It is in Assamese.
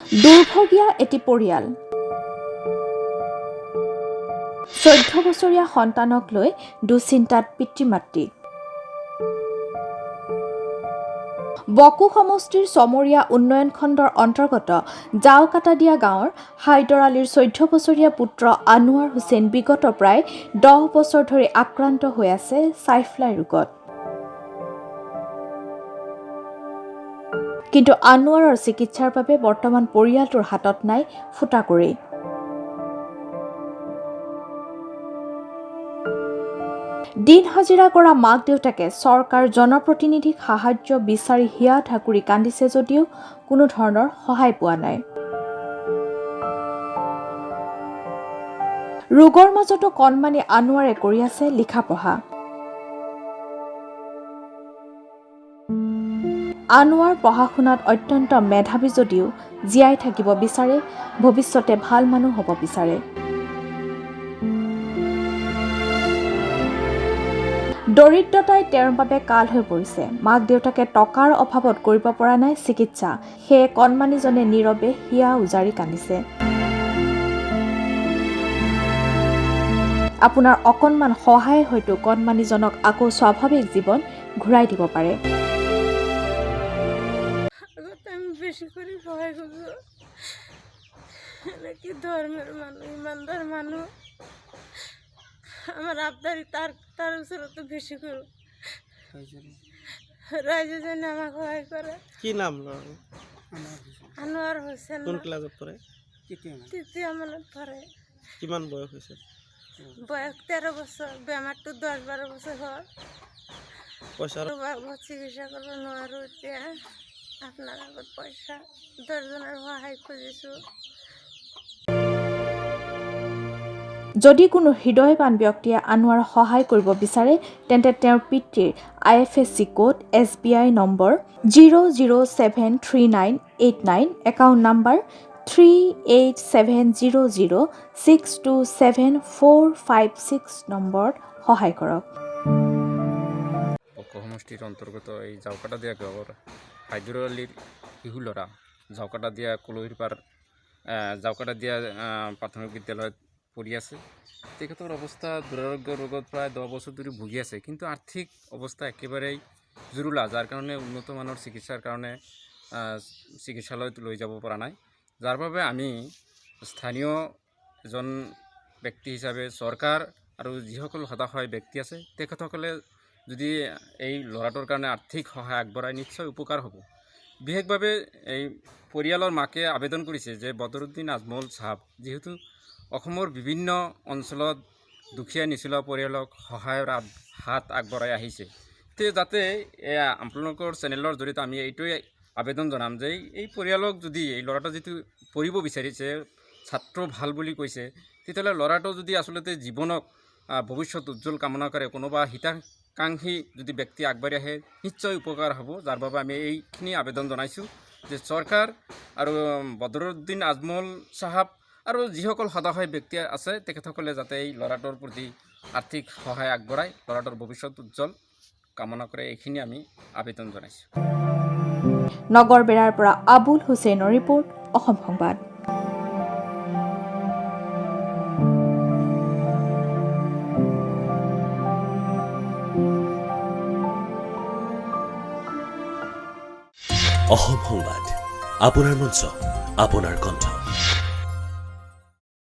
দুৰ্ভগীয়া এটি পৰিয়াল 14 বছৰীয়া সন্তানক লৈ দুশ্চিন্তাত পিতৃ-মাতৃ। বকো সমষ্টিৰ চমৰীয়া উন্নয়ন খণ্ডৰ অন্তৰ্গত জাওকাটাদিয়া গাঁৱৰ হাইদৰ আলীৰ 14 বছৰীয়া পুত্ৰ আনোৱাৰ হুছেইন বিগত প্ৰায় 10 বছৰ ধৰি আক্ৰান্ত হৈ আছে ছাইফ্লাই ৰোগত। কিন্তু আনোৱাৰৰ চিকিৎসাৰ বাবে বৰ্তমান পৰিয়ালটোৰ হাতত নাই ফুটাকৰি। দিন হাজিৰা কৰা মাক দেউতাকে চৰকাৰ জনপ্ৰতিনিধিক সাহায্য বিচাৰি হিয়া ঠাকুৰি কান্দিছে যদিও কোনো ধৰণৰ সহায় পোৱা নাই। ৰোগৰ মাজতো কণমানি আনোৱাৰে কৰি আছে লিখা পঢ়া। আনোৱাৰ পঢ়া শুনাত অত্যন্ত মেধাৱী যদিও জীয়াই থাকিব বিচাৰে, ভৱিষ্যতে ভাল মানুহ হ'ব বিচাৰে। দৰিদ্ৰতাই তেওঁৰ বাবে কাল হৈ পৰিছে। মাক দেউতাকে টকাৰ অভাৱত কৰিব পৰা নাই চিকিৎসা, সেয়ে কণমানিজনে নীৰৱে হিয়া উজাৰি কান্দিছে। আপোনাৰ অকণমান সহায় হয়তো কণমানিজনক আকৌ স্বাভাৱিক জীৱন ঘূৰাই দিব পাৰে। বেশি করে সহায় করবো, নাকি ধর্মের মানুষ, ইমানদার মানুষ, আমার আবদারি তার উপরে তো বেশি করব। রাইজে যেন আমাকে সহায় করে। কি নাম? আনোয়ার হোসেন। কোন ক্লাসত পড়ে? তৃতীয় মানত পড়ে। কিমান বয়স হৈছে? বয়স 13 বছর, বেমারটো 10-12 বছর হয়। পয়সা চিকিৎসা করবো নোৱাৰো এতিয়া। আপনাৰ আগত পয়সা 10 জনেৰ সহায় খুঁজিছো। যদি কোনো হৃদয়বান ব্যক্তিয়ে আনোৱাৰক সহায় কৰিব বিচাৰে তেন্তে তেওঁৰ পিতৃৰ IFSC code SBI number 0073989, account number 387006274456 নম্বৰত সহায় কৰক। বকো সমষ্টিৰ অন্তৰ্গত এই জাওকাটাদিয়া গাঁৱৰ হাইদৰ আলীৰ শিশু ল'ৰা জাওকাটাদিয়া কলহিৰপাৰ জাওকাটাদিয়া প্ৰাথমিক বিদ্যালয়ত পঢ়ি আছে। তেখেতৰ অৱস্থা দুৰাৰোগ্য ৰোগত প্ৰায় 10 বছৰ ধৰি ভুগি আছে, কিন্তু আৰ্থিক অৱস্থা একেবাৰেই জুৰুলা, যাৰ কাৰণে উন্নত মানৰ চিকিৎসাৰ কাৰণে চিকিৎসালয়ত লৈ যাব পৰা নাই। যাৰ বাবে আমি স্থানীয় এজন ব্যক্তি হিচাপে চৰকাৰ আৰু যিসকল হতাশায় ব্যক্তি আছে তেখেতসকলে যদি এই ল'ৰাটোৰ কাৰণে আৰ্থিক সহায় আগবঢ়ায় নিশ্চয় উপকাৰ হ'ব। বিশেষভাৱে এই পৰিয়ালৰ মাকে আবেদন কৰিছে যে বদৰুদ্দিন আজমল চাহাব যিহেতু অসমৰ বিভিন্ন অঞ্চলত দুখীয়া নিচলা পৰিয়ালক সহায়ৰ হাত আগবঢ়াই আহিছে, তে যাতে আপোনালোকৰ চেনেলৰ জৰিয়তে আমি এইটোৱে আবেদন জনাম যে এই পৰিয়ালক যদি এই ল'ৰাটো যিটো পঢ়িব বিচাৰিছে, ছাত্ৰ ভাল বুলি কৈছে, তেতিয়াহ'লে ল'ৰাটো যদি আচলতে জীৱনক ভৱিষ্যত উজ্জ্বল কামনা কৰে কোনোবা হিতাকাংক্ষী যদি ব্যক্তি আগবাঢ়ি আহে নিশ্চয় উপকাৰ হ'ব। যাৰ বাবে আমি এইখিনি আবেদন জনাইছোঁ যে চৰকাৰ আৰু বদৰুদ্দিন আজমল চাহাব আৰু যিসকল হতাশায় ব্যক্তি আছে তেখেতসকলে যাতে এই ল'ৰাটোৰ প্ৰতি আৰ্থিক সহায় আগবঢ়ায়, ল'ৰাটোৰ ভৱিষ্যত উজ্জ্বল কামনা কৰে, এইখিনি আমি আবেদন জনাইছোঁ। নগৰবেৰাৰ পৰা আবুল হুছেইনৰ ৰিপৰ্ট, অসম সংবাদ। অসম সংবাদ, আপোনাৰ মঞ্চ, আপোনাৰ কণ্ঠ।